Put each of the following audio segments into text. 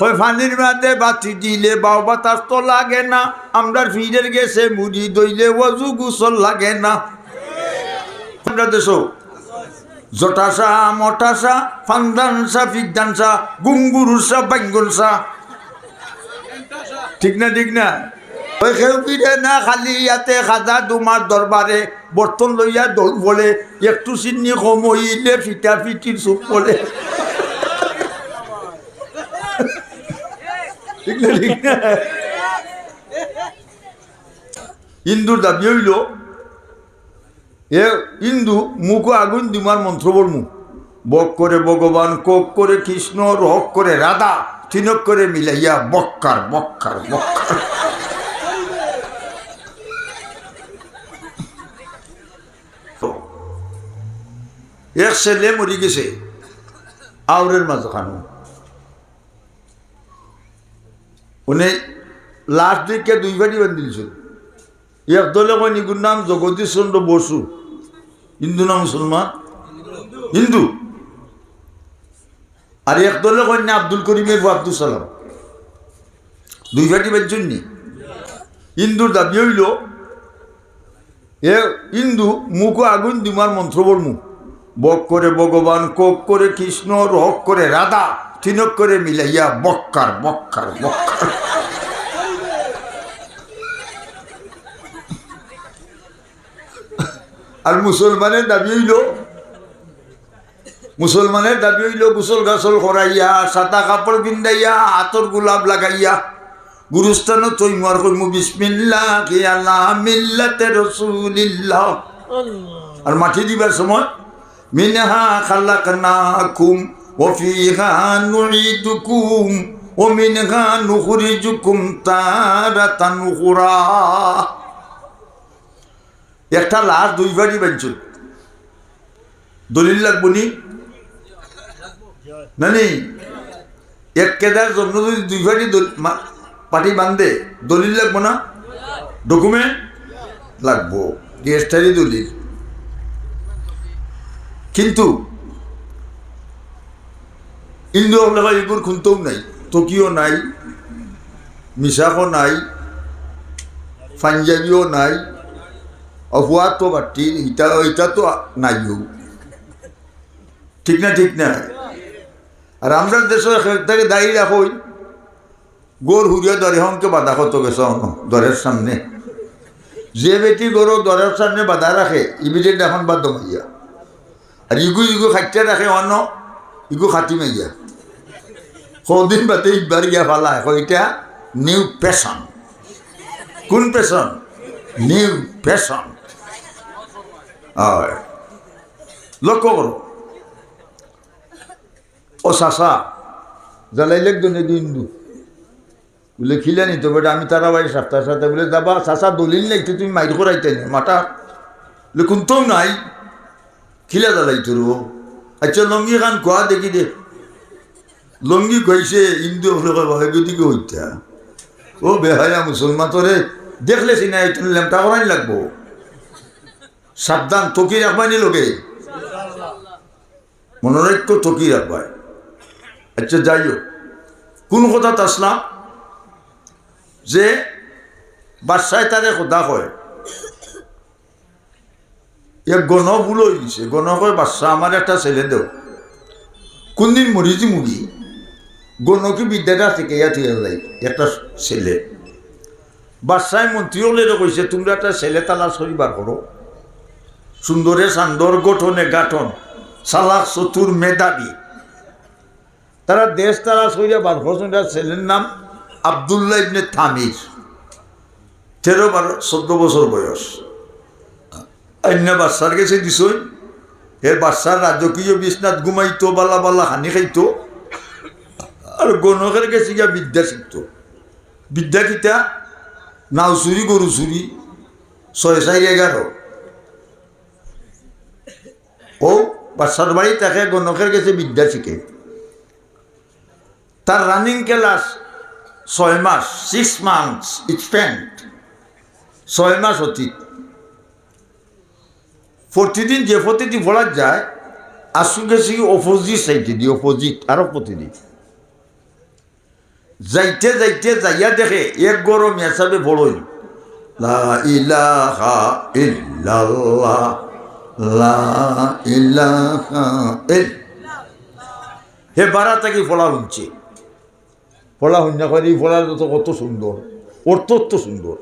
ওই পানির মাঝে বাতি দিলে বাও বাতাস তো লাগে না, আমরা ফিরের গেছে মুড়ি দইলে ওজু গুসল লাগে না। আমরা দেশ জটাসা মটাসা ফান্দানসা ফিকদানসা গুঙ্গুরুসা বাঙ্গুলসা, ঠিক না ঠিক না? ওই খেউ ফিরে না খালি ইয়াতে খাজা তোমার দরবারে বর্তন লইয়া দৌড় বলে, একটু চিনি কমইলে ফিটা ফিটির চুপ বলে, ঠিক না ঠিক না? হিন্দুর দাবি হইল এ হিন্দু মুখ আগুন দিমার মন্ত্র বলমু, বক করে ভগবান, কোক করে কৃষ্ণ, রক করে রাধা, তিনক করে মিলাইয়া বক্কার বক্কার বক্কার। এক ছেলে মরি গেছে আউরের মাঝখানো, উনি লাস্ট দিকে দুই ভাটি বান্ধিলছিল। এক দলে কয় নিগুর নাম জগদীশ চন্দ্র বসু, হিন্দু না মুসলমান? হিন্দু। আর এক দলে কয় না আব্দুল করিমের আব্দুল সালাম, দুই ভাটি বাজছেন নি। হিন্দুর দাবি হইল এ হিন্দু মুখ আগুন দিমার মন্ত্র বলমু, বক করে ভগবান, কোক করে কৃষ্ণ, রক করে রাধা, তিনক করে মিলাইয়া বক্কার বক্কার বক্কার। আর মুসলমানের দাবি হইল গোসল গাছল করাইয়া, সাদা কাপড় পিন্দাইয়া, হাতর গোলাপ লাগাইয়া, গুরুস্থান তৈমার কইমু বিসমিল্লাহ কি আল্লাহ মিল্লাতে রাসূলিল্লাহ। আর মাটি দিবার সময় মিনহা খালাকনাকুম ওয়া ফিহা নুঈদুকুম ওয়া মিনহা নুখরিজুকুম তারাতান উখরা। একটা লাশ দুই ভাটি বাঞ্চল, দলিল লাগবো নি নানি? এক কেদার জন্য যদি দুই ভাটি পাটি বান্ধে দলিল লাগবো না? ডকুমেন্ট লাগবো, গেস্টারি দলিল। কিন্তু হিন্দু হলে এগুলো খুনতেও নাই, তকিও নাই, মিশাকও নাই, পাঞ্জাবিও নাই, অফুয়া তো বাটি এটা তো নাইও, ঠিক না ঠিক না? আর আমরা দেশের থেকে দাঁড়িয়ে রাখোই গোর হুড়িয়া দরে হংকে বাধা কত গেছ দরের সামনে, যে বেটি গরু দরের সামনে বাধা রাখে ইমিডিয়েট এখন বাধ্য মাইয়া, আর ইগু খাইতে রাখে অন্য ইগু খাটি মাইয়া, কদিন বাদে ইবার গিয়া ফালা এটা নিউ পেশন। কোন পেশন? New passion. হয় লক্ষ্য করো। ও চাষা জ্বালাইলেক দনে হিন্দু বলে খিলে নিত বেটা, আমি তারা বাড়ি সাপ্তাহের সাথে বলে যাবা চাষা দলিল নেই তুমি মাইর করাইতে নি মাটা কোনটাও নাই, খিলা জ্বালাইতো রো। আচ্ছা লঙ্গি খান কোয়া দেখি দে, লঙ্গি কইছে হিন্দু দিকে হইতে ও বেহায়া মুসলমান তোরে দেখলে চিনা লেমটা করাই লাগবো, সাবধান তকি রাখবানি লোকে, মনোরক্য তকি রাখবাই। আচ্ছা যাই হোক, কোন কথা আসলাম যে বাদশায় তারে খোদা কয় এ গণ ভুল হয়ে গেছে, গণ কয় বাদশাহ আমার একটা ছেলে দেও, কোনদিন মরিজি মুগি গণকে বিদ্যাটা শিখাইয়া থিয়া যাই একটা ছেলে। বাদশাহ মন্ত্রী হলে কইছে তোমরা একটা ছেলে তালাশ করিবার করো, সুন্দরে সান্দর গঠনে গাঠন সালাক চতুর মেধাবী, তারা দেশ তারা সইয়া বার করছেন। ছেলের নাম আব্দুল্লাহ ইবনে থামির, 13-14 বছর বয়স। অন্য বাচ্চার কাছে দিছই, এর বাচ্চার রাজকীয় বিছনাত ঘুমাইতো, বালা বালা হানি খাইতো, আর গণকের কাছে গিয়া বিদ্যা শিখতো। বিদ্যা কিতা? নাও চুরি, গরু চুরি, 6-4-11। ও বাচ্চার বাড়ি তাকে গণকের কাছে বিদ্যা শিখে। তার রানিং ক্লাস 6 মাস, 6 months স্পেন্ট, 6 মাস অতীত। প্রতিদিন যে প্রতিদিন বলা যায় আসুন গেছি অপোজিট সাইডে দিয়ে, অপোজিট আরো প্রতিদিন যাইতে যাইতে যাইয়া দেখে এক গরম হিসাবে বড়ই লা ইলাহা ইল্লাল্লাহ লা ইলাহা হে বারা থাকি ফলা শুনছে ফলা শুনিয়া করে এই ফলার যত কত সুন্দর অর্থ সুন্দর।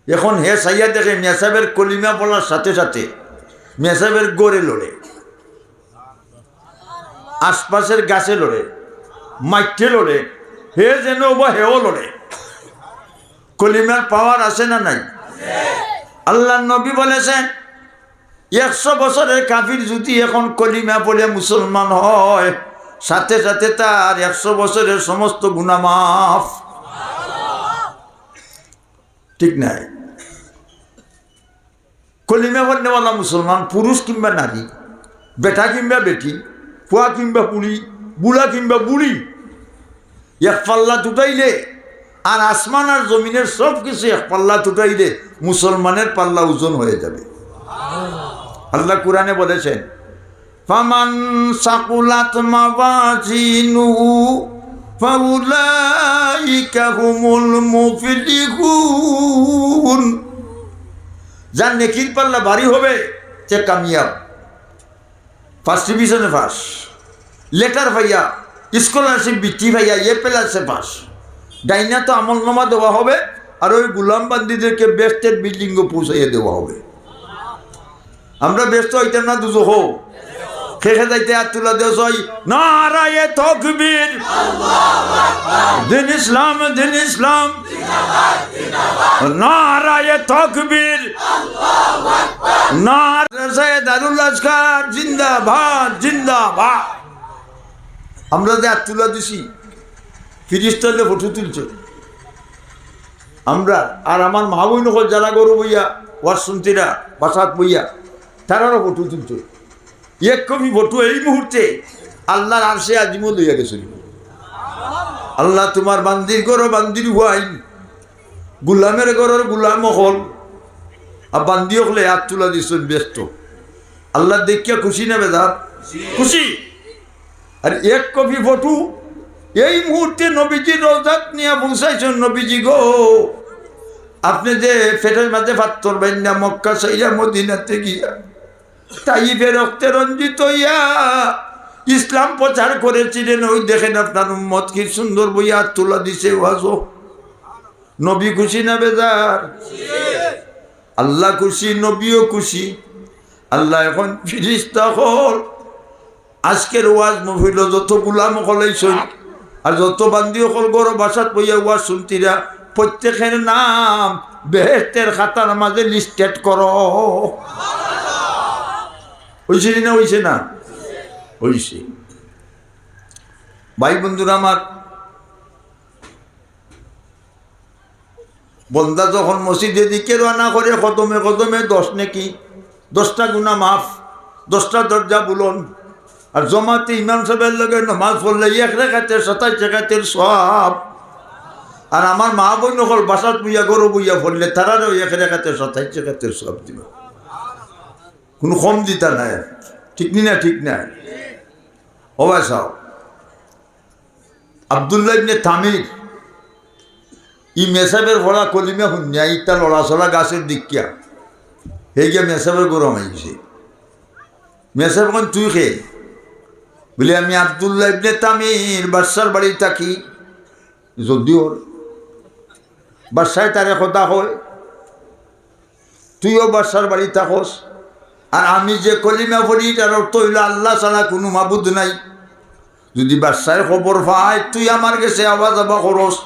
এখন হে সাইয়া দেখে মেসাবের কলিমা বলার সাথে সাথে মেসাবের গড়ে লড়ে, আশপাশের গাছে লড়ে, মাঠে লড়ে, হে যেন বা হেও লড়ে। কলিমার পাওয়ার আছে না নাই? আল্লাহ নবী বলেছেন 100 বছরের কাফির যদি এখন কলিমা পড়ে মুসলমান হয়, সাথে সাথে তার 100 বছরের সমস্ত গুনাহ মাফ। ঠিক নাই? কলিমা পড়নেওয়ালা মুসলমান পুরুষ কিংবা নারী, বেটা কিংবা বেটি, ফুয়া কিংবা পুলি, বুড়া কিংবা বুড়ি, এক পাল্লা টুটাইলে আর আসমান আর জমিনের সব কিছু এক পাল্লা টুটাইলে মুসলমানের পাল্লা ওজন হয়ে যাবে। আল্লাহ কুরআনে বলেছেন ফামান সাকুলাত মাওয়াজিনুহু ফাউলাইকা হুমুল মুফলিহুন। যার নেকির পাল্লা ভারী হবে সে কামিয়াব, ফার্স্ট ডিভিশনে পাস, লেটার ভাইয়া, স্কলারশিপ বৃত্তি ভাইয়া, প্লাসে পাস, ডাইনা তো আমলনামা দেওয়া হবে আর ওই গুলাম বান্দিদেরকে বেস্টের বিল্ডিংও পৌঁছাইয়ে দেওয়া হবে। আমরা ব্যস্ত হইতাম না দুজো হো খেখে যাইতে আর তুলা দেওয়া নারায়ে তাকবীর দিন ইসলাম দিন ইসলাম নারায়ে তাকবীর নারায়ে দারুল আজকার জিন্দাবাদ জিন্দাবাদ। আমরা যে আর তুলা দিছি ফিরিস্তালে ফটো তুলছে আমরা, আর আমার মা বোন হল যারা গরু বইয়া ওয়াসন্তীরা বাসাত বইয়া তারারও ফটো তুলছে। এক কপি ফটো এই মুহূর্তে আল্লাহর আরশে আজিমও লইয়া গেছিল। আল্লাহ তোমার বান্দির ঘর বান্দির হুয়াই, গুলামের ঘরের গুলাম হল আর বান্দি হলে হাত তুলা দিচ্ছেন ব্যস্ত। আল্লাহ দেখিয়া খুশি না বেদার? খুশি। আর এক কপি ফটো এই মুহূর্তে নবীজি রওজাত নিয়ে পৌঁছাইছেন। নবীজি গো, আপনি যে ফেটের মাঝে পাত্তর বাইনা মক্কা সাইয়া মদিনাতে গিয়া তাইফে রক্তে রঞ্জিত হইয়া ইসলাম প্রচার করেছিলেন, ওই দেখেন আপনার উম্মত কি সুন্দর বইয়া তোলা দিছে। ওয়াজো নবী খুশি না বেজার? আল্লাহ খুশি, নবীও খুশি। আল্লাহ এখন ফিরিস্তা হল আজকের ওয়াজ মহিল যত গুলাম হলাইছই আর যত বান্দি হল গরো বাসাত বইয়া ওয়াজ শুনতিরা প্রত্যেকের নাম বেহেশতের খাতার মাঝে লিস্টেড করো। হইছে না? হইছে না? হইছে। ভাই বন্ধুরা আমার, বন্দা যখন মসজিদে দিকে রানা করে কদমে কদমে 10 নেকি, 10টা গুনাহ মাফ, 10টা দরজা বুলন। আর জমাতে ইমাম সাহেবের লগে নামাজ পড়লে 1 রাকাতে 27 রাকাতের সওয়াব। আর আমার মা বোন হল বাসাত বইয়া গরু বইয়া পড়লে তারারও 1 রাকাতে 27 রাকাতের সওয়াব দিবা, কোনো কম দিতা নাই। ঠিক না? ঠিক না? ওবা সাহ আব্দুল্লাহ ইবনে তামির ই মেসাবের ভরা কলিমা শুনিয়া ইটা লড়াচড়া গাছের দিকিয়া সেই গিয়া মেসাবের গরম আইছে। মেসাব কোন তুই খেয়ে বলে আমি আব্দুল্লাহ ইবনে তামির বাদশার বাড়ি থাকি। যদিও বাদশায় তারে কথা হয়, তুইও বাদশার বাড়ি থাকস, আর আমি যে কলিমা পড়ি তার অর্থ হইল আল্লাহ ছাড়া কোনো মাবুদ নাই। যদি বাদশায় খবর পায় তুই আমার কাছে আওয়াজ আবা করস,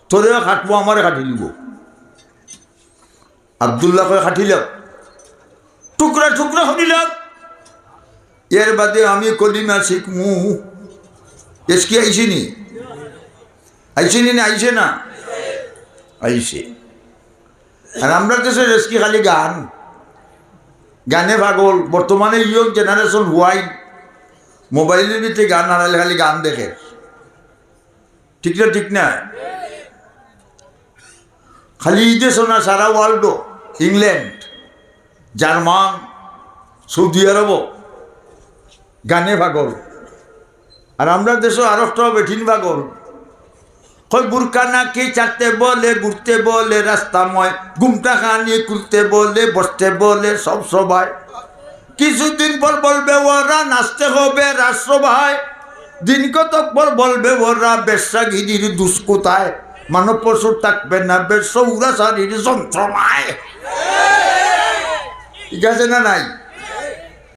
তোরেও খাটবো, আমারে খাটি দিব। আব্দুল্লাহকে খাটিলাম, টুকরা টুকরা শুনিলাম। এর বাদে আমি কলিমা শিখমু। এসকি আইসিনি? আইসিনি না? আইসে না? আইসে। আর আমরা দেশে এসকি খালি গান, গানে পাগল। বর্তমানে ইয়ং জেনারেশন হুয়াই মোবাইলের ভিতরে গান হারালে খালি গান দেখে। ঠিক না? ঠিক না? খালি দেশ না, সারা ওয়ার্ল্ড, ইংল্যান্ড, জার্মান, সৌদি আরব গানে পাগল। আর আমরা দেশও আরবটাও বেঠিন পাগল। কই বুরকা নাকি চাটতে বলে, ঘুরতে বলে রাস্তাময়, ঘুমটা খানি খুলতে বলে, বসতে বলে সব সবাই। কিছুদিন পর বলবে ওরা নাচতে হবে রাজসভায়, দিন কতক পর বলবে ওরা বেশ্যাগিরির দুষ্কোতায়, মানব পশুর থাকবে না বেশ উড়াচারির যন্ত্রণায়। ঠিক আছে না নাই?